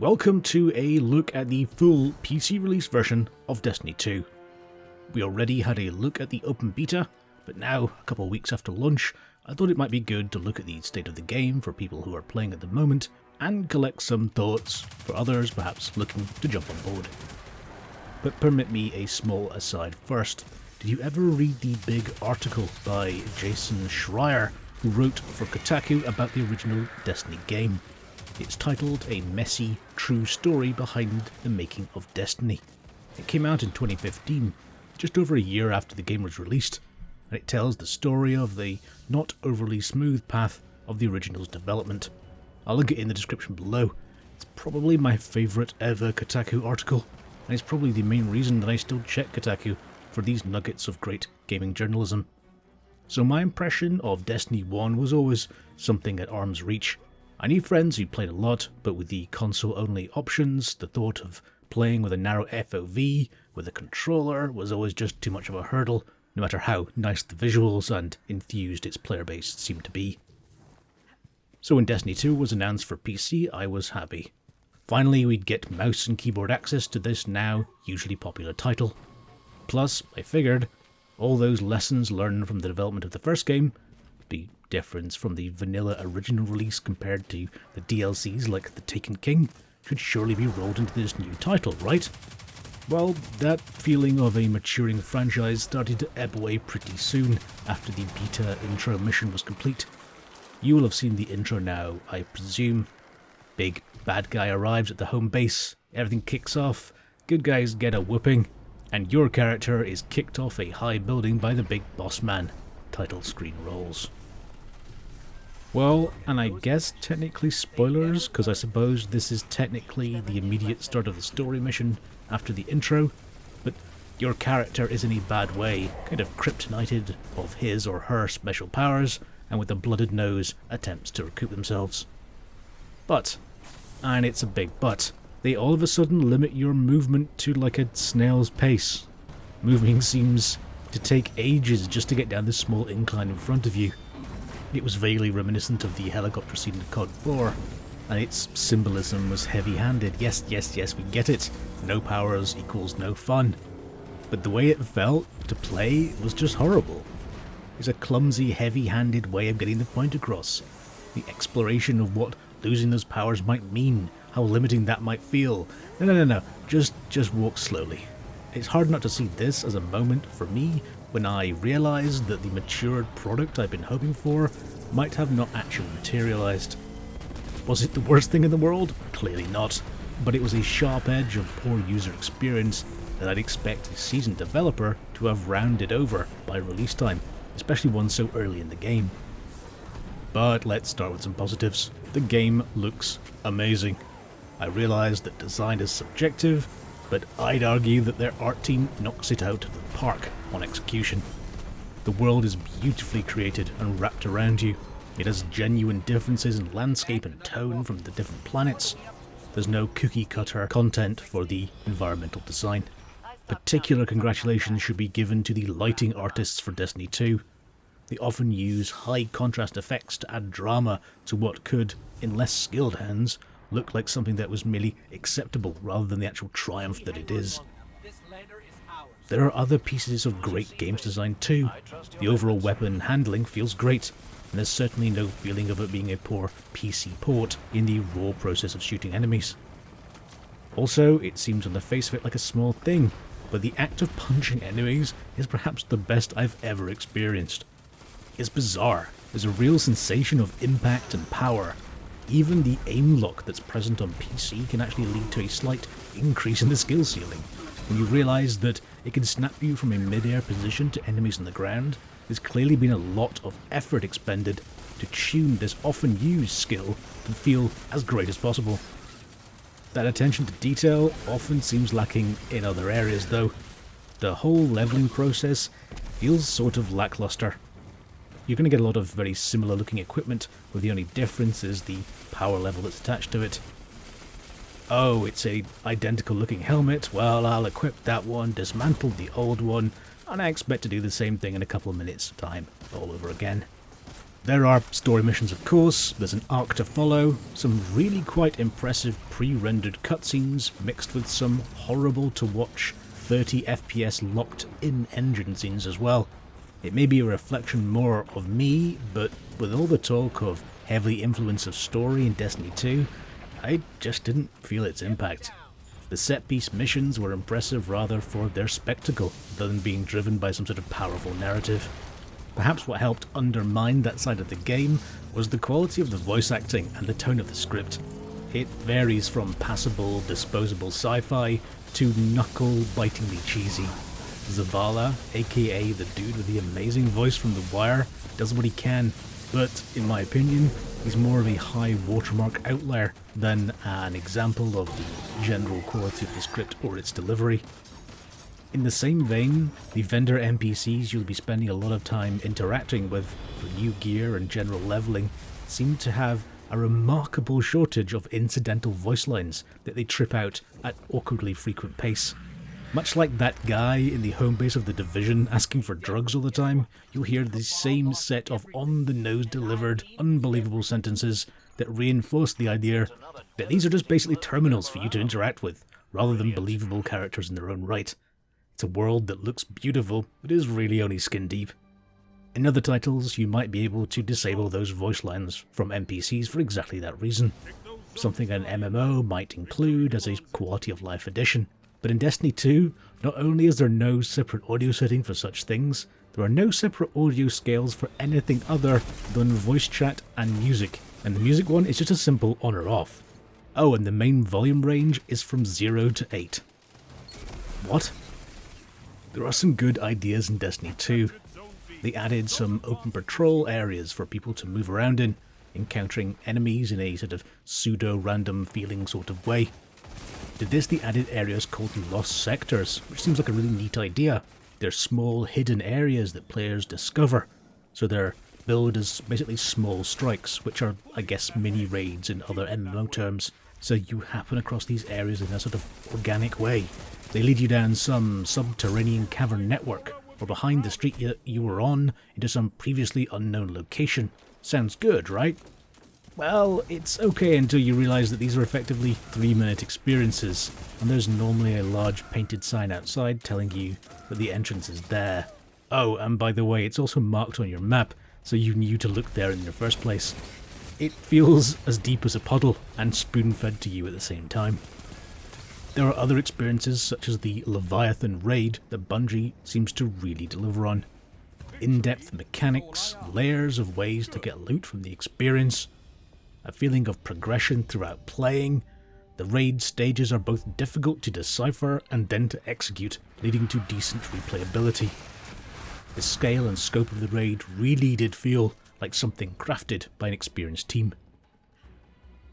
Welcome to a look at the full PC release version of Destiny 2. We already had a look at the open beta, but now, a couple of weeks after launch, I thought it might be good to look at the state of the game for people who are playing at the moment, and collect some thoughts for others perhaps looking to jump on board. But permit me a small aside first. Did you ever read the big article by Jason Schreier, who wrote for Kotaku about the original Destiny game? It's titled A Messy, True Story Behind the Making of Destiny. It came out in 2015, just over a year after the game was released, and it tells the story of the not overly smooth path of the original's development. I'll link it in the description below. It's probably my favourite ever Kotaku article, and it's probably the main reason that I still check Kotaku for these nuggets of great gaming journalism. So my impression of Destiny 1 was always something at arm's reach. I knew friends who played a lot, but with the console-only options, the thought of playing with a narrow FOV with a controller was always just too much of a hurdle, no matter how nice the visuals and enthused its player base seemed to be. So when Destiny 2 was announced for PC, I was happy. Finally, we'd get mouse and keyboard access to this now hugely popular title. Plus, I figured, all those lessons learned from the development of the first game, the difference from the vanilla original release compared to the DLCs like The Taken King, should surely be rolled into this new title, right? Well, that feeling of a maturing franchise started to ebb away pretty soon after the beta intro mission was complete. You will have seen the intro now, I presume. Big bad guy arrives at the home base, everything kicks off, good guys get a whooping, and your character is kicked off a high building by the big boss man. Title screen rolls. Well, and I guess technically spoilers, because I suppose this is technically the immediate start of the story mission after the intro, but your character is in a bad way, kind of kryptonited of his or her special powers, and with a blooded nose attempts to recoup themselves. But, and it's a big but, they all of a sudden limit your movement to like a snail's pace. Moving seems to take ages just to get down this small incline in front of you. It was vaguely reminiscent of the helicopter scene in COD 4, and its symbolism was heavy-handed. Yes, we get it. No powers equals no fun. But the way it felt to play was just horrible. It's a clumsy, heavy-handed way of getting the point across. The exploration of what losing those powers might mean, how limiting that might feel. No. Just walk slowly. It's hard not to see this as a moment for me when I realised that the matured product I've been hoping for might have not actually materialised. Was it the worst thing in the world? Clearly not, but it was a sharp edge of poor user experience that I'd expect a seasoned developer to have rounded over by release time, especially one so early in the game. But let's start with some positives. The game looks amazing. I realise that design is subjective, but I'd argue that their art team knocks it out of the park on execution. The world is beautifully created and wrapped around you. It has genuine differences in landscape and tone from the different planets. There's no cookie-cutter content for the environmental design. Particular congratulations should be given to the lighting artists for Destiny 2. They often use high contrast effects to add drama to what could, in less skilled hands, look like something that was merely acceptable rather than the actual triumph that it is. There are other pieces of great games design too. The overall weapon handling feels great, and there's certainly no feeling of it being a poor PC port in the raw process of shooting enemies. Also, it seems on the face of it like a small thing, but the act of punching enemies is perhaps the best I've ever experienced. It's bizarre. There's a real sensation of impact and power. Even the aim lock that's present on PC can actually lead to a slight increase in the skill ceiling. When you realise that it can snap you from a mid-air position to enemies on the ground, there's clearly been a lot of effort expended to tune this often used skill to feel as great as possible. That attention to detail often seems lacking in other areas though. The whole levelling process feels sort of lackluster. You're going to get a lot of very similar looking equipment, where the only difference is the power level that's attached to it. Oh, it's a identical looking helmet, well I'll equip that one, dismantle the old one, and I expect to do the same thing in a couple of minutes time, all over again. There are story missions, of course, there's an arc to follow, some really quite impressive pre-rendered cutscenes mixed with some horrible to watch 30 FPS locked in engine scenes as well. It may be a reflection more of me, but with all the talk of heavy influence of story in Destiny 2, I just didn't feel its impact. The set-piece missions were impressive rather for their spectacle than being driven by some sort of powerful narrative. Perhaps what helped undermine that side of the game was the quality of the voice acting and the tone of the script. It varies from passable, disposable sci-fi to knuckle-bitingly cheesy. Zavala, aka the dude with the amazing voice from The Wire, does what he can, but in my opinion, he's more of a high watermark outlier than an example of the general quality of the script or its delivery. In the same vein, the vendor NPCs you'll be spending a lot of time interacting with for new gear and general leveling seem to have a remarkable shortage of incidental voice lines that they trip out at awkwardly frequent pace. Much like that guy in the home base of The Division asking for drugs all the time, you'll hear the same set of on-the-nose delivered, unbelievable sentences that reinforce the idea that these are just basically terminals for you to interact with, rather than believable characters in their own right. It's a world that looks beautiful, but is really only skin deep. In other titles, you might be able to disable those voice lines from NPCs for exactly that reason. Something an MMO might include as a quality of life addition. But in Destiny 2, not only is there no separate audio setting for such things, there are no separate audio scales for anything other than voice chat and music, and the music one is just a simple on or off. Oh, and the main volume range is from 0 to 8. What? There are some good ideas in Destiny 2. They added some open patrol areas for people to move around in, encountering enemies in a sort of pseudo-random feeling sort of way. To this they added areas called Lost Sectors, which seems like a really neat idea. They're small hidden areas that players discover, so they're billed as basically small strikes, which are, I guess, mini raids in other MMO terms. So you happen across these areas in a sort of organic way. They lead you down some subterranean cavern network, or behind the street you were on, into some previously unknown location. Sounds good, right? Well, it's okay until you realise that these are effectively 3-minute experiences, and there's normally a large painted sign outside telling you that the entrance is there. Oh, and by the way, it's also marked on your map, so you knew to look there in the first place. It feels as deep as a puddle, and spoon-fed to you at the same time. There are other experiences, such as the Leviathan raid, that Bungie seems to really deliver on. In-depth mechanics, layers of ways to get loot from the experience, a feeling of progression throughout playing. The raid stages are both difficult to decipher and then to execute, leading to decent replayability. The scale and scope of the raid really did feel like something crafted by an experienced team.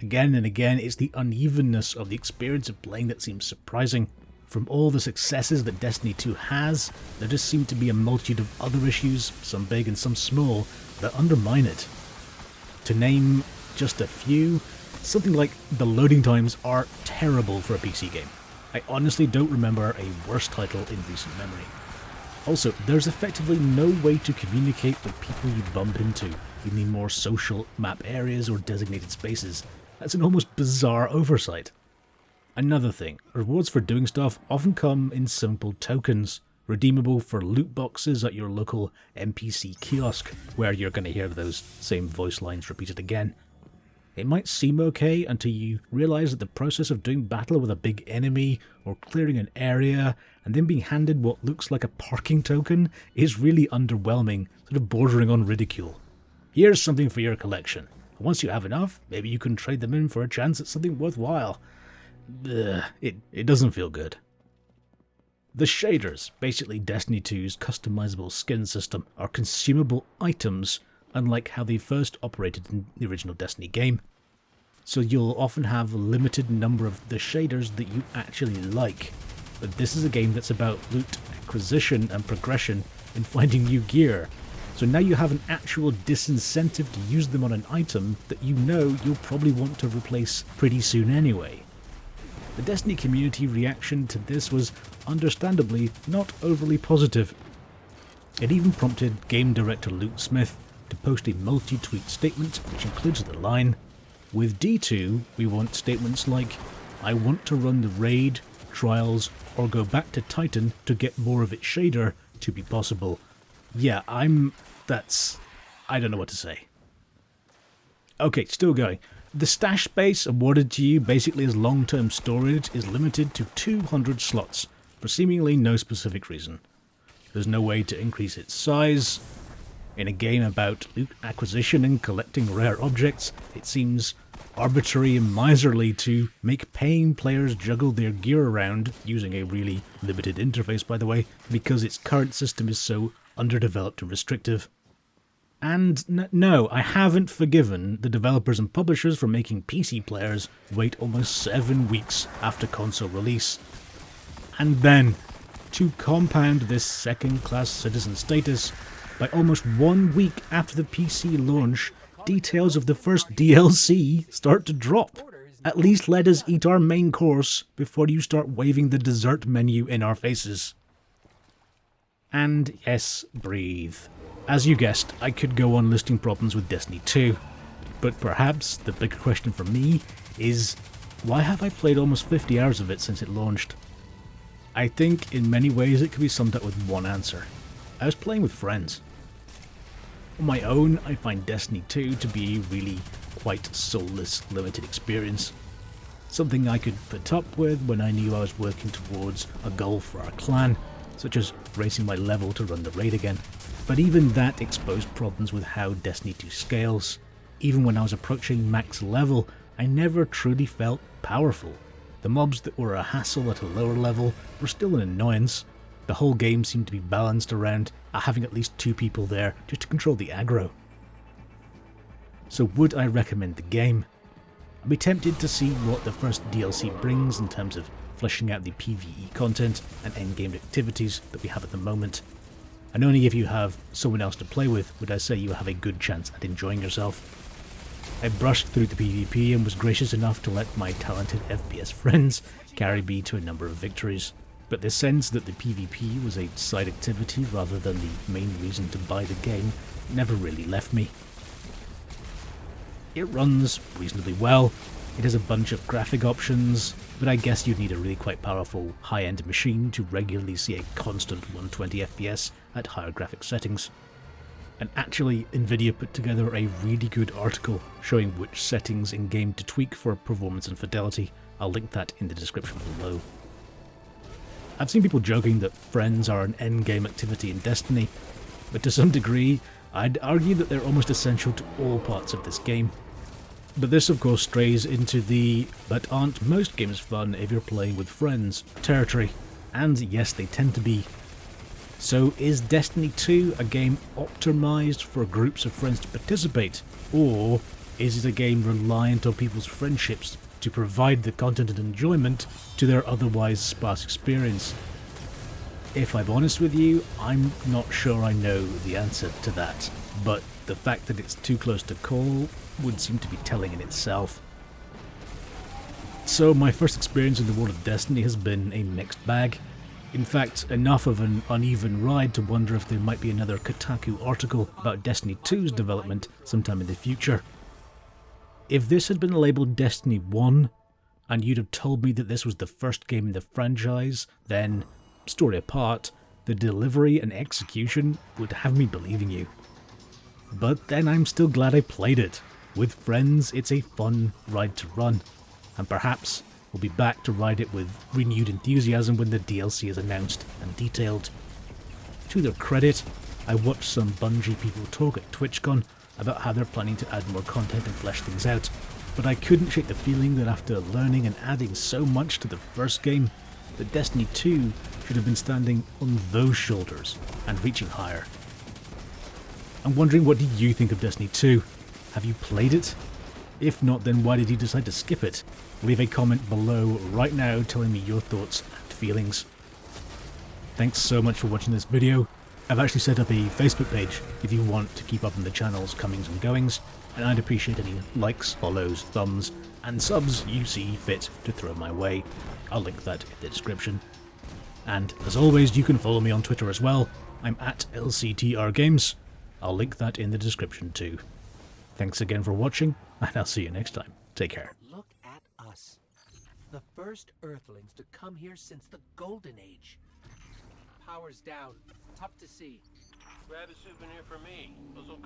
Again and again, it's the unevenness of the experience of playing that seems surprising. From all the successes that Destiny 2 has, there just seem to be a multitude of other issues, some big and some small, that undermine it. To name just a few, something like the loading times are terrible for a PC game. I honestly don't remember a worse title in recent memory. Also, there's effectively no way to communicate with people you bump into in the more social map areas or designated spaces. That's an almost bizarre oversight. Another thing, rewards for doing stuff often come in simple tokens, redeemable for loot boxes at your local NPC kiosk, where you're going to hear those same voice lines repeated again. It might seem okay until you realise that the process of doing battle with a big enemy or clearing an area and then being handed what looks like a parking token is really underwhelming, sort of bordering on ridicule. Here's something for your collection. Once you have enough, maybe you can trade them in for a chance at something worthwhile. It doesn't feel good. The shaders, basically Destiny 2's customizable skin system, are consumable items, unlike how they first operated in the original Destiny game. So you'll often have a limited number of the shaders that you actually like. But this is a game that's about loot acquisition and progression in finding new gear. So now you have an actual disincentive to use them on an item that you know you'll probably want to replace pretty soon anyway. The Destiny community reaction to this was understandably not overly positive. It even prompted game director Luke Smith to to post a multi-tweet statement which includes the line, "With D2, we want statements like, I want to run the raid, trials, or go back to Titan to get more of its shader to be possible." Yeah, I don't know what to say. Okay, still going. The stash space awarded to you basically as long-term storage is limited to 200 slots for seemingly no specific reason. There's no way to increase its size. In a game about loot acquisition and collecting rare objects, it seems arbitrary and miserly to make paying players juggle their gear around, using a really limited interface by the way, because its current system is so underdeveloped and restrictive. And no, I haven't forgiven the developers and publishers for making PC players wait almost 7 weeks after console release. And then, to compound this second-class citizen status, by almost 1 week after the PC launch, details of the first DLC start to drop. At least let us eat our main course before you start waving the dessert menu in our faces. And yes, breathe. As you guessed, I could go on listing problems with Destiny 2, but perhaps the bigger question for me is, why have I played almost 50 hours of it since it launched? I think in many ways it could be summed up with one answer. I was playing with friends. On my own, I find Destiny 2 to be a really quite soulless, limited experience. Something I could put up with when I knew I was working towards a goal for our clan, such as raising my level to run the raid again. But even that exposed problems with how Destiny 2 scales. Even when I was approaching max level, I never truly felt powerful. The mobs that were a hassle at a lower level were still an annoyance. The whole game seemed to be balanced around having at least 2 people there just to control the aggro. So would I recommend the game? I'd be tempted to see what the first DLC brings in terms of fleshing out the PvE content and endgame activities that we have at the moment. And only if you have someone else to play with would I say you have a good chance at enjoying yourself. I brushed through the PvP and was gracious enough to let my talented FPS friends carry me to a number of victories. But the sense that the PvP was a side activity rather than the main reason to buy the game never really left me. It runs reasonably well. It has a bunch of graphic options, but I guess you'd need a really quite powerful high-end machine to regularly see a constant 120 FPS at higher graphic settings. And actually, nvidia put together a really good article showing which settings in-game to tweak for performance and fidelity. I'll link that in the description below. I've seen people joking that friends are an endgame activity in Destiny, but to some degree, I'd argue that they're almost essential to all parts of this game. But this of course strays into the "but aren't most games fun if you're playing with friends" territory, and yes, they tend to be. So is Destiny 2 a game optimised for groups of friends to participate, or is it a game reliant on people's friendships to provide the content and enjoyment to their otherwise sparse experience? If I'm honest with you, I'm not sure I know the answer to that, but the fact that it's too close to call would seem to be telling in itself. So my first experience in the world of Destiny has been a mixed bag. In fact, enough of an uneven ride to wonder if there might be another Kotaku article about Destiny 2's development sometime in the future. If this had been labelled Destiny 1, and you'd have told me that this was the first game in the franchise, then, story apart, the delivery and execution would have me believing you. But then I'm still glad I played it. With friends, it's a fun ride to run, and perhaps we'll be back to ride it with renewed enthusiasm when the DLC is announced and detailed. To their credit, I watched some Bungie people talk at TwitchCon about how they're planning to add more content and flesh things out, but I couldn't shake the feeling that after learning and adding so much to the first game, that Destiny 2 should have been standing on those shoulders and reaching higher. I'm wondering, what do you think of Destiny 2? Have you played it? If not, then why did you decide to skip it? Leave a comment below right now telling me your thoughts and feelings. Thanks so much for watching this video. I've actually set up a Facebook page if you want to keep up on the channel's comings and goings, and I'd appreciate any likes, follows, thumbs, and subs you see fit to throw my way. I'll link that in the description. And as always, you can follow me on Twitter as well. I'm at LCTRGames. I'll link that in the description too. Thanks again for watching, and I'll see you next time. Take care. Look at us. The first Earthlings to come here since the Golden Age. Power's down. Tough to see. Grab a souvenir for me. Those will